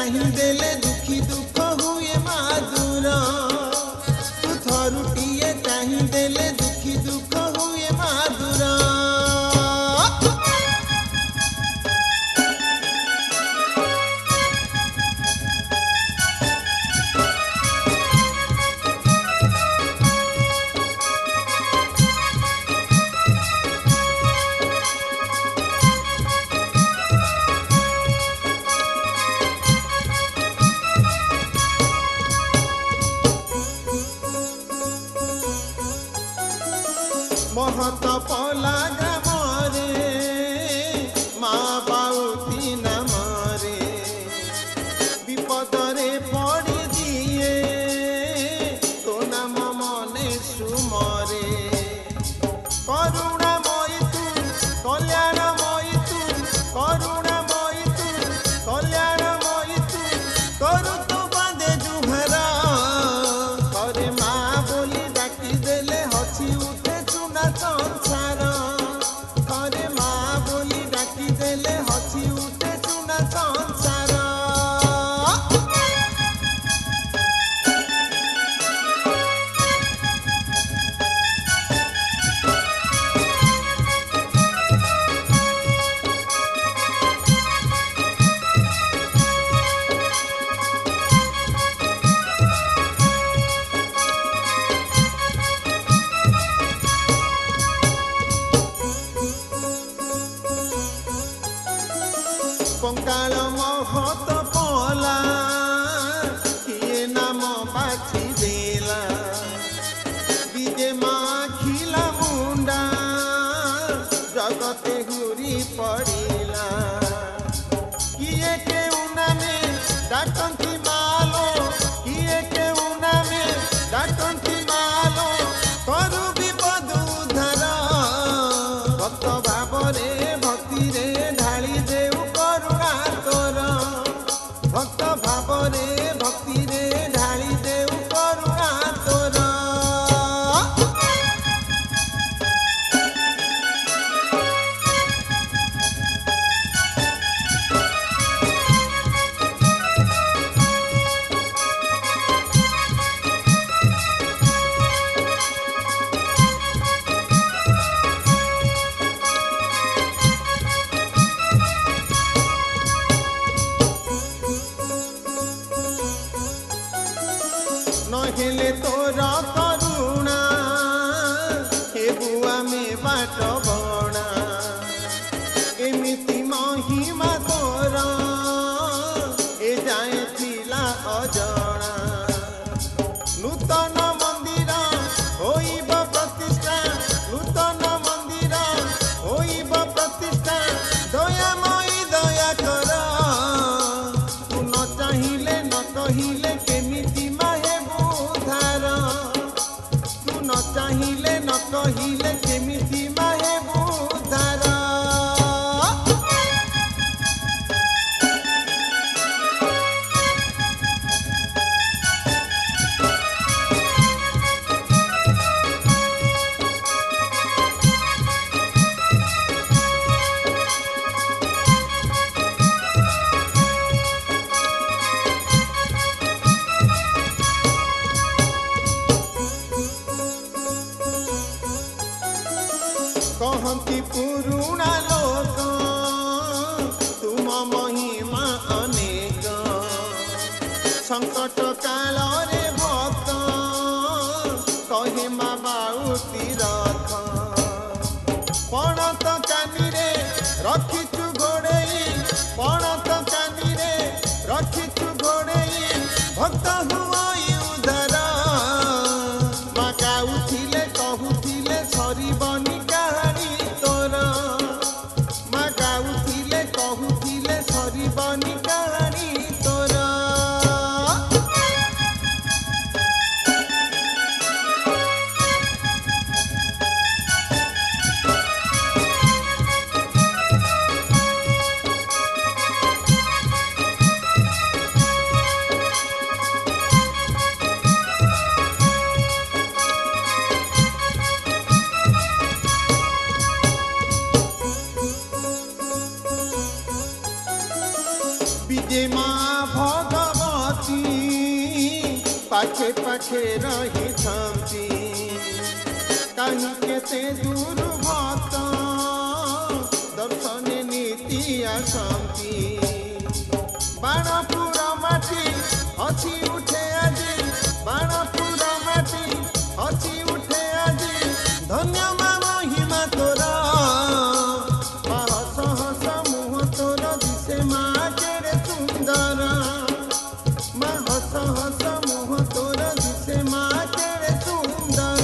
चाही देले दुखी दुख हुए मादुर तू थरुटिए चाही देले दुखी दुख हुए मादुर महत पला ग्रामरे माँ बाउती नामरे विपदरे पड़ी दिए तो नाम मने सुमरे करुणामयी तू कल्याणमयी तू करुणामयी तू कल्याणमयी तू करू तो बांधे जुहरा करे माँ बोली डाकी देले हसी उठे संसार करे माँ बोली डाकी देले हसी उठे चुना संसार कंकाल महत पला किए नाम बाछी देला विजे माँ खिला मुंडा जगते घूरी पड़िला किए के उनामे डाकंती मालो किए के उनामे डाकंती मालो करू विपद उद्धार भक्त भावरे भक्ति रे ढाली देऊ भक्त भावरे भक्ति रे ढाली देऊ करुणा तोर नहेले तोरा करुणा हे बुआ में बाट बणा एमिति महिमा तोरा ए जाए थिला अजणा नूतन मंदिर होइब प्रतिष्ठा नूतन मंदिर होइब प्रतिष्ठा दयामयी दया कर तू न चाहिले न कहिले केमिति न चाहिले न कहिले केमिति माहे बुधार कहती पुरुणा लोक तुम महिमा अनेक संकट काल रे भक्त कहे माँ बाउती रख पणत कानी रे रखिचु घोड़ई पणत कानी रे रखिचु घोड़ई भक्त हुई उधर माँ गाउथिले कहुथिले सरीबनी सरीबनी कहानी तोरा विजय माँ भगवती पाखे पाखे रही थांती कहीं केते दूर भक्त दर्शन नीति आसंती बाणपुर माटी हसी उठे আজি बाणपुर माटी हसी उठे আজি धन्य मा महिमा तोरा हस हस मुह तोर दिसे मा केड़े सुंदर मा हस हस मुह तोर दिसे मा केड़े सुंदर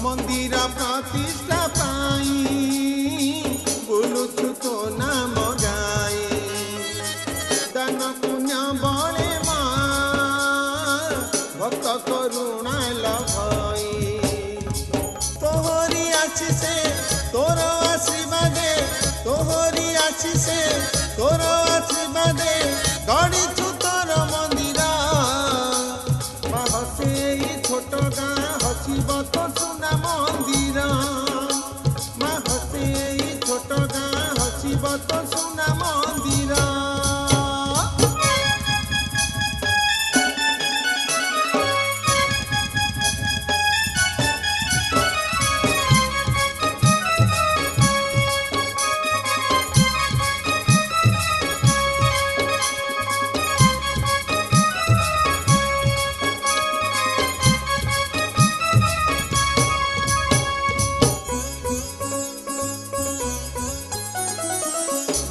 मंदिर प्रतिष्ठा पाई बोलुछु तो नाम गाई दान पुण्य बड़े माँ भक्त करुणा लभई तोहरी आशीषे तोर आशीर्वादे तोहरी आशीषे तोर आशीर्वादे गढ़ीछु तोर मंदिर हसे छोट गाँ हसीब तो सुना मंदिर माँ हसे छोट गाँ हसीब तो सुना मंदिर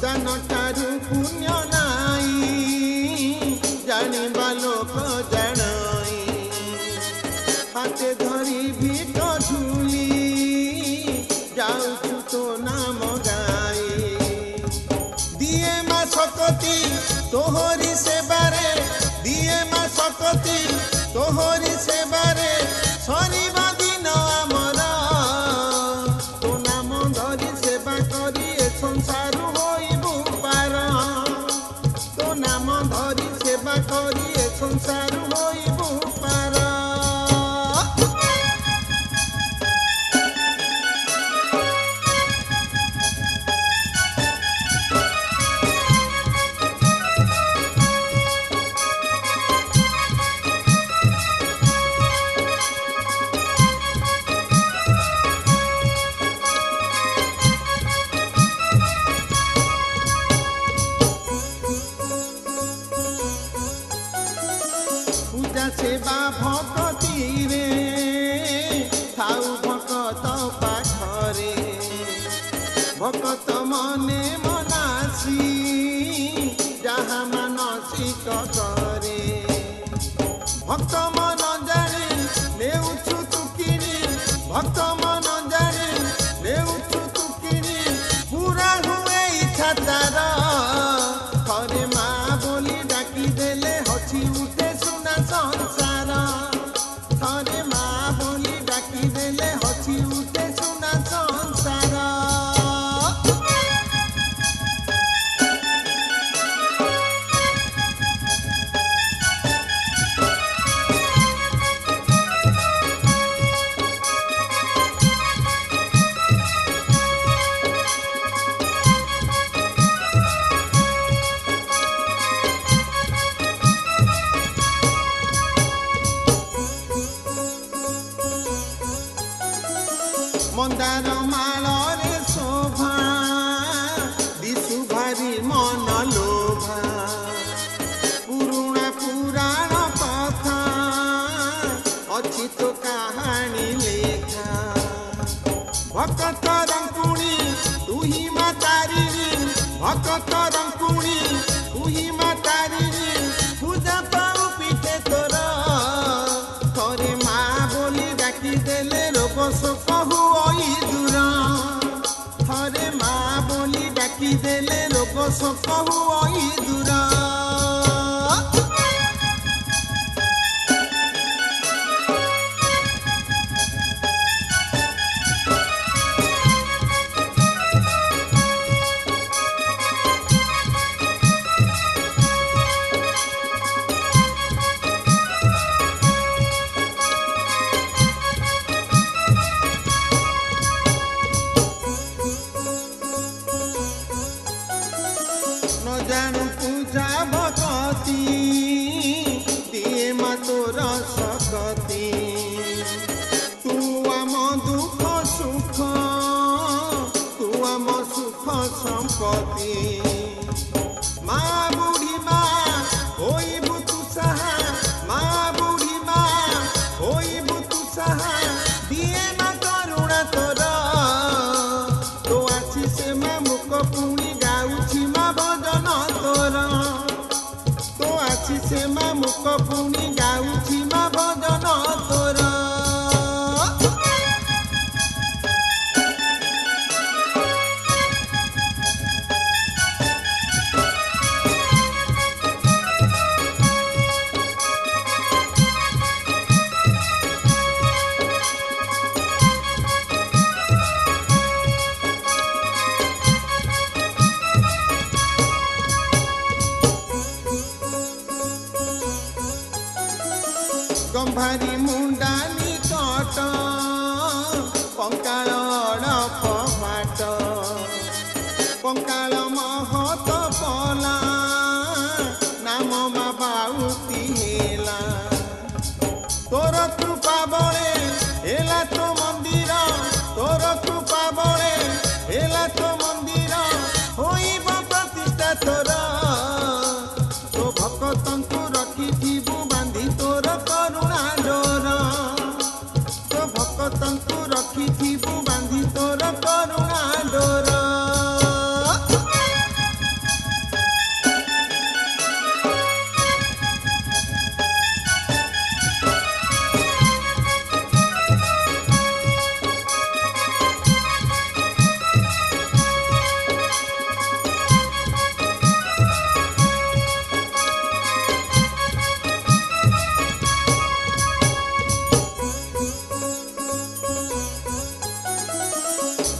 दान तारु पुण्य नाई जानिबा लोक जानाई हाथे धरी भीख झूली जाऊछु तो नाम गाई दिए मा सकती तोहरी सेबारे दिए मा सकती तोहरी सेबारे शनिबा दिन आमर तो नाम धरी सेवा करी ए संसार तो नाम धरी सेवा करी ए संसार होइबु पार पूजा सेवा भक्ति रे थाउ भक्त पाखरे भक्त मने मनासी जहाँ मानसिक करे भक्त मन जाने नेउछु तुकिनी भक्त मन जाने नेउछु तुकिनी पूरा हुए इच्छा तार थरे माँ बोली डाकी देले हसी उठे सुना संसार थरे माँ बोली डाकी देले हसी उठे सुना संसार मंदार मालरे शोभा दिशु भारी मन लोभा पुरुणा पुराण कथा अच्छी तो कहानी लेखा भक्त रंकुणी तू ही मातारिणी भक्त रंकुणी तू ही मातारिणी पूजा पाऊ पीठे तोर थरे माँ बोली डाकी देले रोग शोक हुई दूर थरे माँ बोली डाकी देले रोग शोक हुई दूर मा तोर सकती तू आम दुख सुख तू आम सुख संपत्ति मा बुढ़ी मा होइबु तू सहा मा बुढ़ी मा होइबु तू सहा दिए मा करुणा तोर तो आछि से मा मुख पुणी गाउछि मा भजन तोर तो आछि से मा मुख पुणी गाउछि मा भजन तोर गंभारी मुंडा निकट पंकाल अड़प फाट पंकाल महत पला नाम मा बाउती हेला तोर कृपा बळे हेला तो मंदिर तोर कृपा बळे हेला तो मंदिर होइब प्रतिष्ठा तोर तो भक्तंकु रखिथिबु बांधी तोर करुणा डोर तो भक्तंकु रखिथिबु बांधी तोर करुणा डोर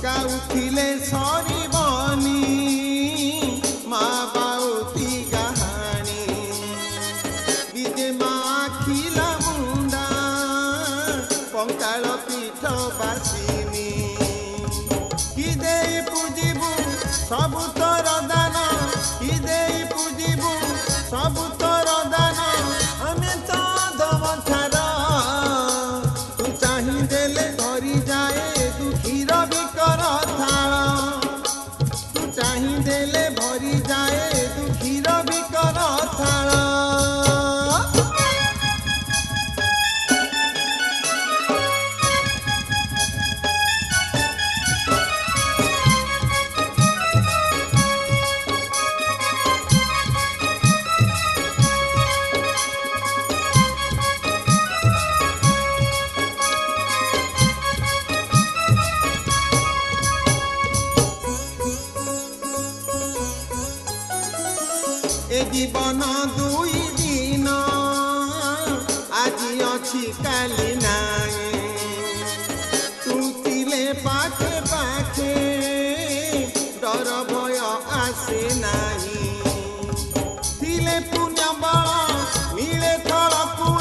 गाउथिले सरीबनी मा बाउती गाहानी विजे मा खिला मुंडा पंकाल पीठ बासिनी कि देई पूजिबु सबु तोर दान कि देई पूजिबु सबु तोर दान हमें तो दम छाड़ तू चाहि देले धरी जाए दुखीर बिकर थाल तू चाहि देले भरी जाए दुखीर बिकर थाल ए जीवन दुई दिन आज अच्छी काली नाई तू तिले पाखे पाखे डर भय आसे नाही तिले पुण्य बल मिले थल कुण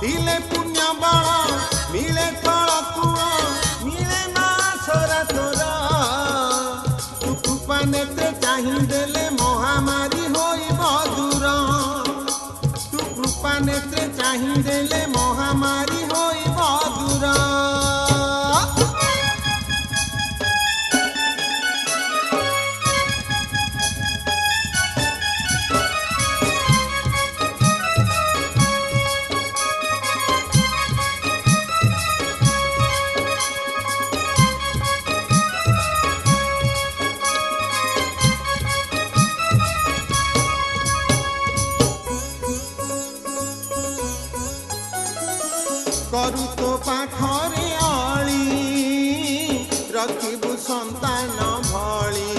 तिले पुण्य बल मिले थल कुण मिले मा सोरा तोर तू कृपा नेते चाहि देले महामारी तू कृपा नेत्रे चाहि देले महामारी होइब दूर करू तो पाखरे अली रखिबु संतान भली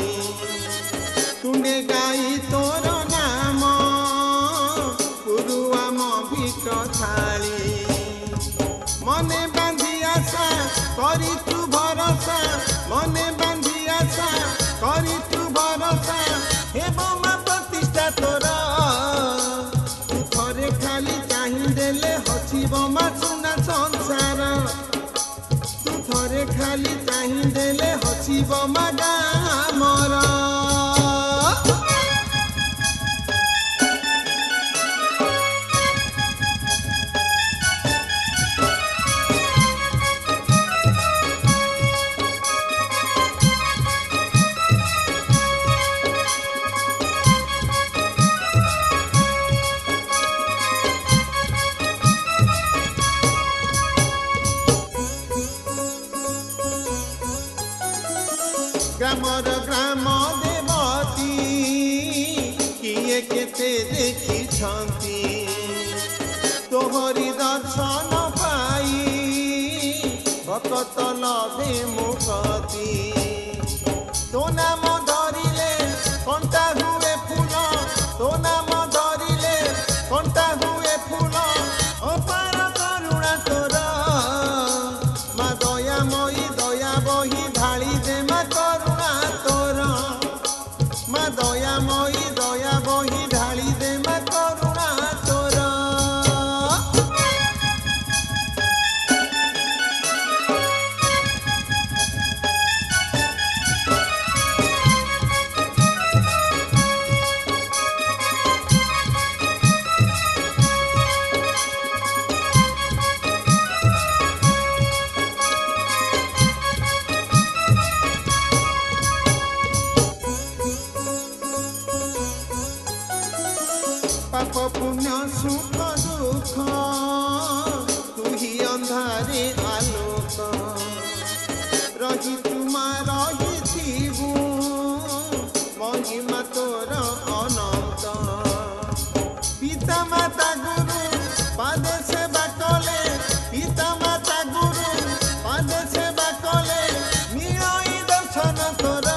तुंडे गाई तोर नाम पुरुआम भिक थाली मने बांधी आशा करी तू भरोसा मने बांधी आशा करी तू भरोसा हेब मा प्रतिष्ठा तोर तू थरे खाली चाहि देले हसिब मा सुना संसार तू थरे खाली चाहि देले हसिब मा गाँ मोर ग्रामर ग्राम देवती किए केते देखिछंती तोहरी दर्शन पाई भक्त लभे मुक्ति तो नाम धरिले कंटा हुए फूल तो नाम धरिले कंटा हुए फूल अपार करुणा तोर मा दयामयी दया बही ढाली दे मा करुणा तोर मा दयामयी दया बही ढाली दे मा करुणा तोर पाप पुण्य सुख दुख तू ही अंधारे आलोक रही तुमा रही महिमा तोर अनंत पिता माता गुरु पादे सेवा कले पिता माता गुरु पादे सेवा कले मिलई दर्शन तोर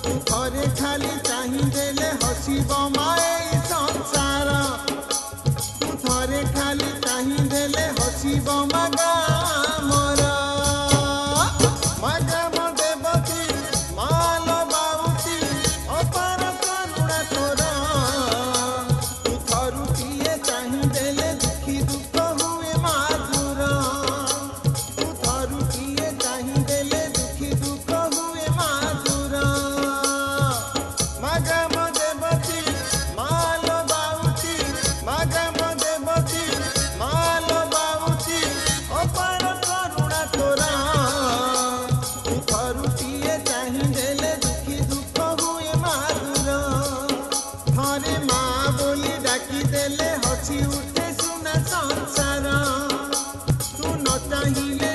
तू थरे खाली चाही देले हसीब माए थरे खाली चाही देले हसीब मगा मोर मगाम देवती माल बाउती अपार करुणा तोर तू थरुटिए चाही देले दुखी दुख हुए माधुर तू थरुटिए चाही देले दुखी दुख हुए माधुर मगाम देवती माल बाउती मगाम अपार करुणा तोरा तू थरुटिए चाही देले दुखी दुख हुए माधुर थरे माँ बोली डाकी देले हसी उठे सुना संसार तू न चाहिले